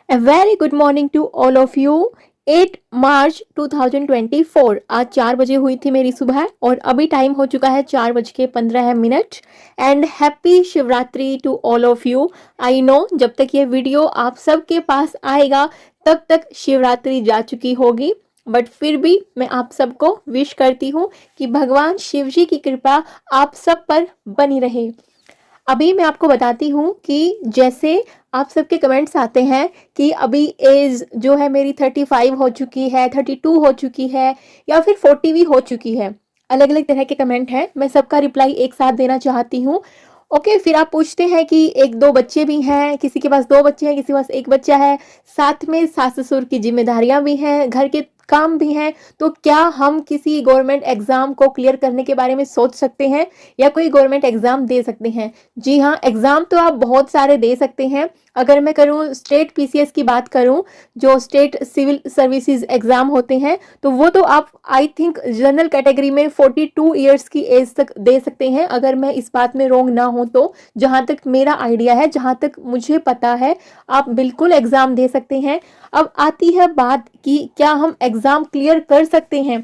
A very good morning to all of you। 8 मार्च 2024 आज 4 बजे हुई थी मेरी सुबह और अभी टाइम हो चुका है 4:15। And happy Shivratri to all of you. I know जब तक ये वीडियो आप सबके पास आएगा तब तक शिवरात्रि जा चुकी होगी, बट फिर भी मैं आप सबको विश करती हूँ कि भगवान शिव जी की कृपा आप सब पर बनी रहे। अभी मैं आपको बताती हूँ कि जैसे आप सबके कमेंट्स आते हैं कि अभी एज जो है मेरी 35 हो चुकी है, 32 हो चुकी है या फिर 40 भी हो चुकी है। अलग अलग तरह के कमेंट हैं, मैं सबका रिप्लाई एक साथ देना चाहती हूँ। ओके, फिर आप पूछते हैं कि एक दो बच्चे भी हैं, किसी के पास 2 बच्चे हैं, किसी के पास 1 बच्चा है, साथ में सास ससुर की जिम्मेदारियां भी हैं, घर के काम भी हैं, तो क्या हम किसी गवर्नमेंट एग्जाम को क्लियर करने के बारे में सोच सकते हैं या कोई गवर्नमेंट एग्जाम दे सकते हैं? जी हाँ, एग्जाम तो आप बहुत सारे दे सकते हैं। अगर मैं करूँ स्टेट पीसीएस की बात करूँ, जो स्टेट सिविल सर्विसेज एग्जाम होते हैं, तो वो तो आप आई थिंक जनरल कैटेगरी में 42 ईयर्स की एज तक दे सकते हैं, अगर मैं इस बात में रोंग ना हो तो। जहाँ तक मेरा आइडिया है, जहाँ तक मुझे पता है, आप बिल्कुल एग्जाम दे सकते हैं। अब आती है बात कि क्या हम एग्जाम क्लियर कर सकते हैं?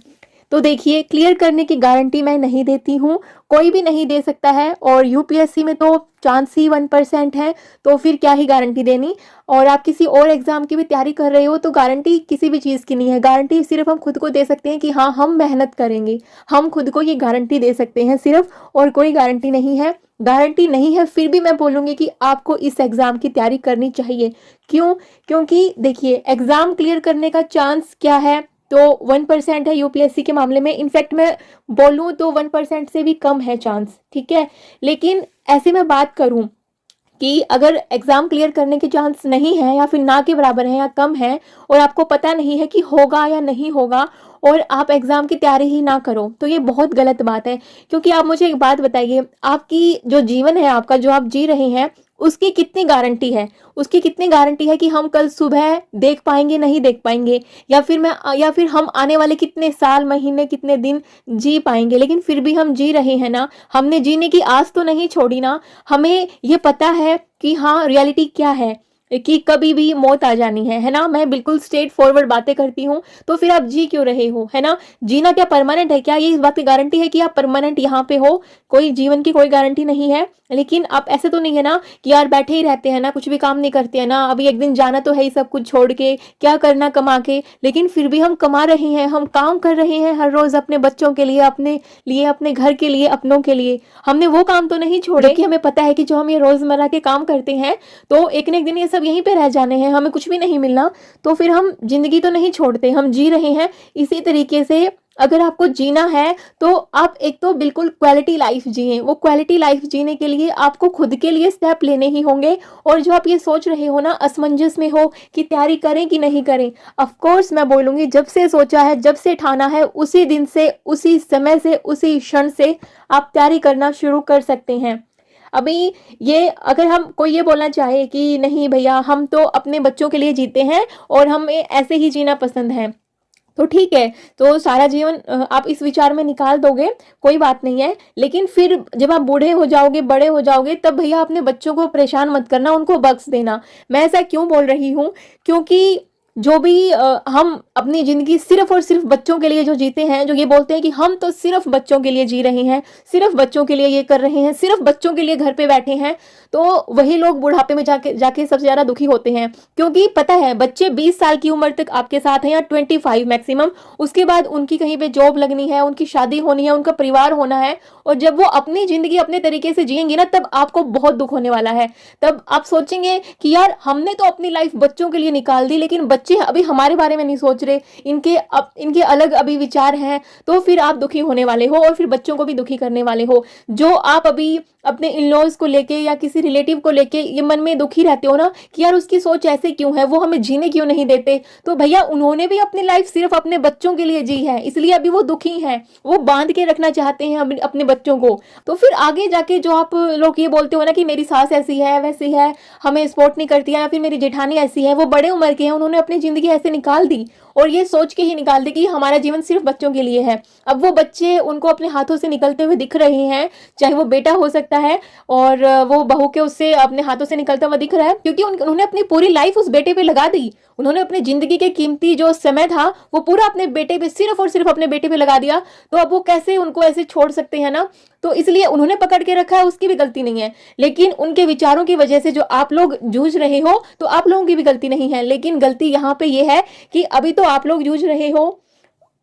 तो देखिए, क्लियर करने की गारंटी मैं नहीं देती हूँ, कोई भी नहीं दे सकता है, और यूपीएससी में तो चांस ही 1% है, तो फिर क्या ही गारंटी देनी। और आप किसी और एग्जाम की भी तैयारी कर रहे हो तो गारंटी किसी भी चीज़ की नहीं है। गारंटी सिर्फ हम खुद को दे सकते हैं कि हाँ, हम मेहनत करेंगे, हम खुद को ये गारंटी दे सकते हैं सिर्फ, और कोई गारंटी नहीं है। गारंटी नहीं है, फिर भी मैं बोलूँगी कि आपको इस एग्ज़ाम की तैयारी करनी चाहिए। क्यों? क्योंकि देखिए, एग्ज़ाम क्लियर करने का चांस क्या है, तो 1% है यूपीएससी के मामले में। इनफैक्ट मैं बोलूँ तो 1% से भी कम है चांस, ठीक है। लेकिन ऐसे में बात करूँ कि अगर एग्जाम क्लियर करने के चांस नहीं है या फिर ना के बराबर है या कम है, और आपको पता नहीं है कि होगा या नहीं होगा, और आप एग्जाम की तैयारी ही ना करो, तो ये बहुत गलत बात है। क्योंकि आप मुझे एक बात बताइए, आपकी जो जीवन है, आपका जो आप जी रहे हैं, उसकी कितनी गारंटी है? उसकी कितनी गारंटी है कि हम कल सुबह देख पाएंगे, नहीं देख पाएंगे, या फिर हम आने वाले कितने साल, महीने, कितने दिन जी पाएंगे? लेकिन फिर भी हम जी रहे हैं ना, हमने जीने की आस तो नहीं छोड़ी ना। हमें ये पता है कि हाँ, रियलिटी क्या है, कि कभी भी मौत आ जानी है ना। मैं बिल्कुल स्ट्रेट फॉरवर्ड बातें करती हूँ, तो फिर आप जी क्यों रहे हो, है ना? जीना क्या परमानेंट है क्या? ये इस बात की गारंटी है कि आप परमानेंट यहाँ पे हो? कोई जीवन की कोई गारंटी नहीं है। लेकिन आप ऐसे तो नहीं है ना कि यार बैठे ही रहते हैं ना, कुछ भी काम नहीं करते हैं ना, अभी एक दिन जाना तो है ही सब कुछ छोड़ के, क्या करना कमा के। लेकिन फिर भी हम कमा रहे हैं, हम काम कर रहे हैं हर रोज अपने बच्चों के लिए, अपने घर के लिए, अपनों के लिए। हमने वो काम तो नहीं छोड़े कि हमें पता है कि जो हम ये रोजमर्रा के काम करते हैं, तो एक न एक दिन ये सब यहीं पे रह जाने हैं, हमें कुछ भी नहीं मिलना। तो फिर हम जिंदगी तो नहीं छोड़ते, हम जी रहे हैं। इसी तरीके से अगर आपको जीना है तो आप एक तो बिल्कुल क्वालिटी लाइफ जिए। वो क्वालिटी लाइफ जीने के लिए आपको खुद के लिए स्टेप लेने ही होंगे। और जो आप ये सोच रहे हो ना, असमंजस में हो कि तैयारी करें कि नहीं करें, ऑफ कोर्स मैं बोलूंगी, जब से सोचा है, जब से ठाना है, उसी दिन से, उसी समय से, उसी क्षण से आप तैयारी करना शुरू कर सकते हैं। अभी ये अगर हम कोई ये बोलना चाहे कि नहीं भैया, हम तो अपने बच्चों के लिए जीते हैं और हमें ऐसे ही जीना पसंद है, तो ठीक है, तो सारा जीवन आप इस विचार में निकाल दोगे, कोई बात नहीं है। लेकिन फिर जब आप बूढ़े हो जाओगे, बड़े हो जाओगे, तब भैया अपने बच्चों को परेशान मत करना, उनको बख्श देना। मैं ऐसा क्यों बोल रही हूँ? क्योंकि जो भी हम अपनी जिंदगी सिर्फ और सिर्फ बच्चों के लिए जो जीते हैं, जो ये बोलते हैं कि हम तो सिर्फ बच्चों के लिए जी रहे हैं, सिर्फ बच्चों के लिए ये कर रहे हैं, सिर्फ बच्चों के लिए घर पे बैठे हैं, तो वही लोग बुढ़ापे में जाके जाके सबसे ज्यादा दुखी होते हैं। क्योंकि पता है, बच्चे 20 साल की उम्र तक आपके साथ हैं, या 25 मैक्सिमम। उसके बाद उनकी कहीं पे जॉब लगनी है, उनकी शादी होनी है, उनका परिवार होना है, और जब वो अपनी जिंदगी अपने तरीके से जिएंगे ना, तब आपको बहुत दुख होने वाला है। तब आप सोचेंगे कि यार, हमने तो अपनी लाइफ बच्चों के लिए निकाल दी, लेकिन बच्चे अभी हमारे बारे में नहीं सोच रहे, इनके अलग अभी विचार हैं। तो फिर आप दुखी होने वाले हो और फिर बच्चों को भी दुखी करने वाले हो। जो आप अभी अपने इन लॉज को लेके या किसी रिलेटिव को लेके ये मन में दुखी रहते हो ना कि यार, उसकी सोच ऐसे क्यों है, वो हमें जीने क्यों नहीं देते, तो भैया उन्होंने भी अपनी लाइफ सिर्फ अपने बच्चों के लिए जी है, इसलिए अभी वो दुखी हैं। वो बांध के रखना चाहते हैं अपने बच्चों को। तो फिर आगे जाके जो आप लोग ये बोलते हो ना कि मेरी सास ऐसी है, वैसी है, हमें सपोर्ट नहीं करती है, या फिर मेरी जेठानी ऐसी है, वो बड़े उम्र के हैं, उन्होंने अपनी जिंदगी ऐसे निकाल दी, और ये सोच के ही निकाल दी कि हमारा जीवन सिर्फ बच्चों के लिए है। अब वो बच्चे उनको अपने हाथों से निकलते हुए दिख रहे हैं, चाहे वो बेटा हो सकता लगता है और वो बहू के उससे अपने हाथों से निकलता हुआ दिख रहा है, क्योंकि उन्होंने अपनी पूरी लाइफ उस बेटे पे लगा दी। उन्होंने अपनी जिंदगी के कीमती जो समय था वो पूरा अपने बेटे पे, सिर्फ और सिर्फ अपने बेटे पे लगा दिया। तो अब वो कैसे उनको ऐसे छोड़ सकते हैं ना। तो इसलिए उन्होंने पकड़ के रखा है, उसकी भी गलती नहीं है। लेकिन उनके विचारों की वजह से जो आप लोग जूझ रहे हो, तो आप लोगों की भी गलती नहीं है। लेकिन गलती यहाँ पे ये है कि अभी तो आप लोग जूझ रहे हो,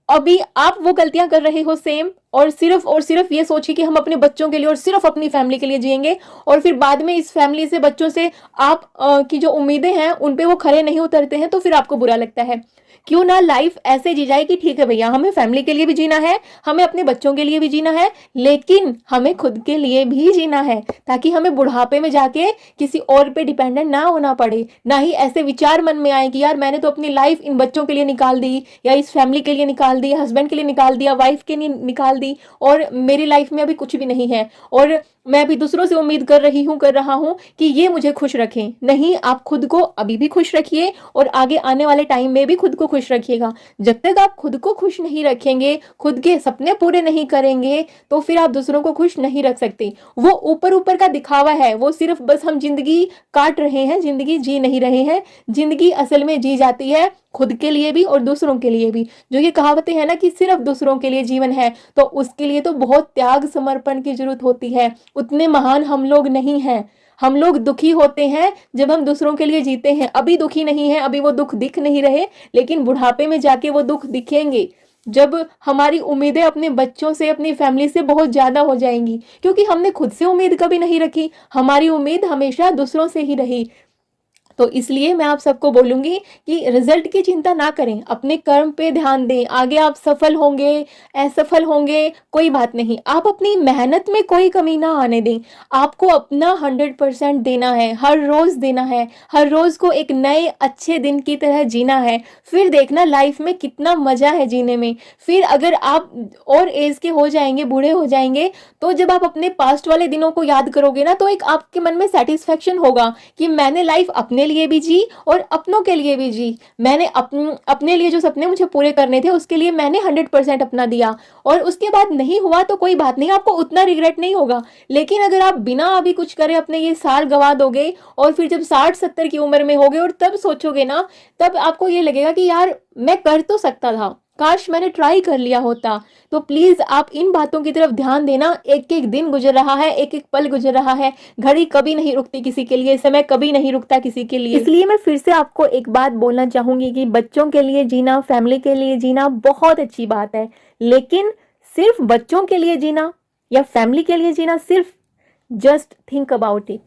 अभी आप वो गलतियां कर रहे हो सेम, और सिर्फ ये सोचिए कि हम अपने बच्चों के लिए और सिर्फ अपनी फैमिली के लिए जिएंगे, और फिर बाद में इस फैमिली से, बच्चों से आप की जो उम्मीदें हैं उन पे वो खरे नहीं उतरते हैं, तो फिर आपको बुरा लगता है। क्यों ना लाइफ ऐसे जी जाए कि ठीक है भैया, हमें फैमिली के लिए भी जीना है, हमें अपने बच्चों के लिए भी जीना है, लेकिन हमें खुद के लिए भी जीना है, ताकि हमें बुढ़ापे में जाके किसी और पे डिपेंडेंट ना होना पड़े। ना ही ऐसे विचार मन में आए कि यार मैंने तो अपनी लाइफ इन बच्चों के लिए निकाल दी, या इस फैमिली के लिए निकाल दी, हस्बैंड के लिए निकाल दिया, वाइफ के लिए निकाल दी, और मेरी लाइफ में अभी कुछ भी नहीं है, और मैं अभी दूसरों से उम्मीद कर रहा हूं कि ये मुझे खुश रखें। नहीं, आप खुद को अभी भी खुश रखिए, और आगे आने वाले टाइम में भी खुद को खुश रखिएगा। जब तक आप खुद को खुश नहीं रखेंगे, खुद के सपने पूरे नहीं करेंगे, तो फिर आप दूसरों को खुश नहीं रख सकते। वो ऊपर ऊपर का दिखावा है, वो सिर्फ बस हम जिंदगी काट रहे हैं, जिंदगी जी नहीं रहे हैं। जिंदगी असल में जी जाती है खुद के लिए भी और दूसरों के लिए भी। जो ये कहावतें हैं ना कि सिर्फ दूसरों के लिए जीवन है, तो उसके लिए तो बहुत त्याग समर्पण की जरूरत होती है। उतने महान हम लोग नहीं हैं। हम लोग दुखी होते हैं जब हम दूसरों के लिए जीते हैं। अभी दुखी नहीं है, अभी वो दुख दिख नहीं रहे, लेकिन बुढ़ापे में जाके वो दुख दिखेंगे, जब हमारी उम्मीदें अपने बच्चों से, अपनी फैमिली से बहुत ज्यादा हो जाएंगी। क्योंकि हमने खुद से उम्मीद कभी नहीं रखी, हमारी उम्मीद हमेशा दूसरों से ही रही। तो इसलिए मैं आप सबको बोलूंगी कि रिजल्ट की चिंता ना करें, अपने कर्म पे ध्यान दें। आगे आप सफल होंगे, असफल होंगे, कोई बात नहीं, आप अपनी मेहनत में कोई कमी ना आने दें। आपको अपना 100% देना है, हर रोज देना है, हर रोज को एक नए अच्छे दिन की तरह जीना है। फिर देखना लाइफ में कितना मजा है जीने में। फिर अगर आप और एज के हो जाएंगे, बूढ़े हो जाएंगे, तो जब आप अपने पास्ट वाले दिनों को याद करोगे ना, तो एक आपके मन में सेटिस्फेक्शन होगा कि मैंने लाइफ अपने लिए भी जी और अपनों के लिए भी जी। मैंने अपने लिए जो सपने मुझे पूरे करने थे, उसके लिए मैंने 100% अपना दिया, और उसके बाद नहीं हुआ तो कोई बात नहीं, आपको उतना रिग्रेट नहीं होगा। लेकिन अगर आप बिना अभी कुछ करे अपने ये साल गवा दोगे, और फिर जब 60-70 की उम्र में होगे और तब सोचोगे ना, तब आपको ये लगेगा कि यार मैं कर तो सकता था, काश मैंने ट्राई कर लिया होता। तो प्लीज आप इन बातों की तरफ ध्यान देना। एक एक दिन गुजर रहा है, एक एक पल गुजर रहा है, घड़ी कभी नहीं रुकती किसी के लिए, समय कभी नहीं रुकता किसी के लिए। इसलिए मैं फिर से आपको एक बात बोलना चाहूंगी कि बच्चों के लिए जीना, फैमिली के लिए जीना बहुत अच्छी बात है, लेकिन सिर्फ बच्चों के लिए जीना या फैमिली के लिए जीना, सिर्फ जस्ट थिंक अबाउट इट।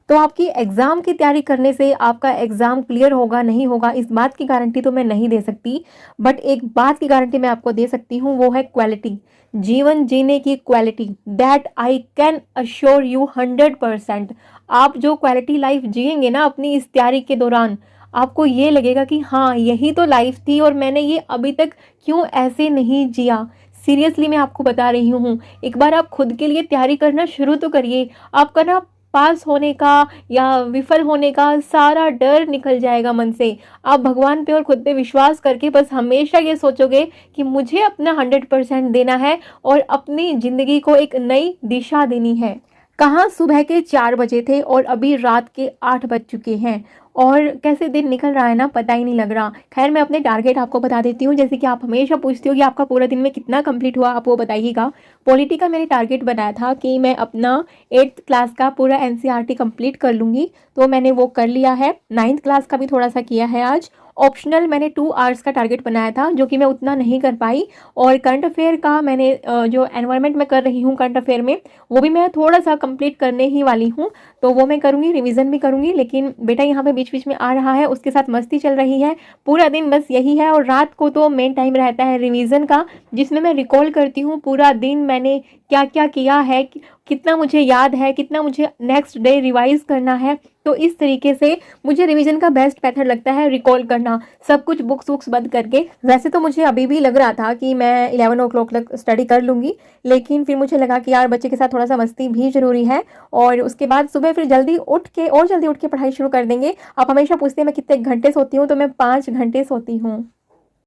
तो आपकी एग्ज़ाम की तैयारी करने से आपका एग्ज़ाम क्लियर होगा नहीं होगा, इस बात की गारंटी तो मैं नहीं दे सकती, बट एक बात की गारंटी मैं आपको दे सकती हूँ, वो है क्वालिटी, जीवन जीने की quality. That I can assure you 100%। आप जो क्वालिटी लाइफ जिएंगे ना अपनी इस तैयारी के दौरान, आपको ये लगेगा कि हाँ यही तो लाइफ थी, और मैंने ये अभी तक क्यों ऐसे नहीं जिया। सीरियसली मैं आपको बता रही हूँ, एक बार आप खुद के लिए तैयारी करना शुरू तो करिए। आपका ना पास होने का या विफल होने का सारा डर निकल जाएगा मन से। आप भगवान पे और खुद पे विश्वास करके बस हमेशा ये सोचोगे कि मुझे अपना 100% देना है और अपनी ज़िंदगी को एक नई दिशा देनी है। कहाँ सुबह के 4 बजे थे और अभी रात के 8 बज चुके हैं, और कैसे दिन निकल रहा है ना पता ही नहीं लग रहा। खैर मैं अपने टारगेट आपको बता देती हूँ, जैसे कि आप हमेशा पूछती हो कि आपका पूरा दिन में कितना कंप्लीट हुआ, आप वो बताइएगा। पॉलिटी का मैंने टारगेट बनाया था कि मैं अपना 8th क्लास का पूरा NCERT कंप्लीट कर लूँगी, तो मैंने वो कर लिया है। 9th क्लास का भी थोड़ा सा किया है आज। ऑप्शनल मैंने 2 आवर्स का टारगेट बनाया था, जो कि मैं उतना नहीं कर पाई। और करंट अफेयर का मैंने जो एनवायरनमेंट में कर रही हूँ करंट अफेयर में, वो भी मैं थोड़ा सा कंप्लीट करने ही वाली हूँ, तो वो मैं करूँगी, रिवीजन भी करूँगी। लेकिन बेटा यहाँ पे बीच बीच में आ रहा है, उसके साथ मस्ती चल रही है, पूरा दिन बस यही है। और रात को तो मेन टाइम रहता है रिवीजन का, जिसमें मैं रिकॉल करती हूँ पूरा दिन मैंने क्या क्या किया है, कितना मुझे याद है, कितना मुझे नेक्स्ट डे रिवाइज करना है। तो इस तरीके से मुझे रिवीजन का बेस्ट मेथड लगता है रिकॉल करना, सब कुछ बुक्स वुक्स बंद करके। वैसे तो मुझे अभी भी लग रहा था कि मैं 11 o'clock तक स्टडी कर लूँगी, लेकिन फिर मुझे लगा कि यार बच्चे के साथ थोड़ा सा मस्ती भी ज़रूरी है, और उसके बाद सुबह फिर जल्दी उठ के पढ़ाई शुरू कर देंगे। आप हमेशा पूछते हैं मैं कितने घंटे सोती हूँ, तो मैं 5 घंटे सोती हूँ।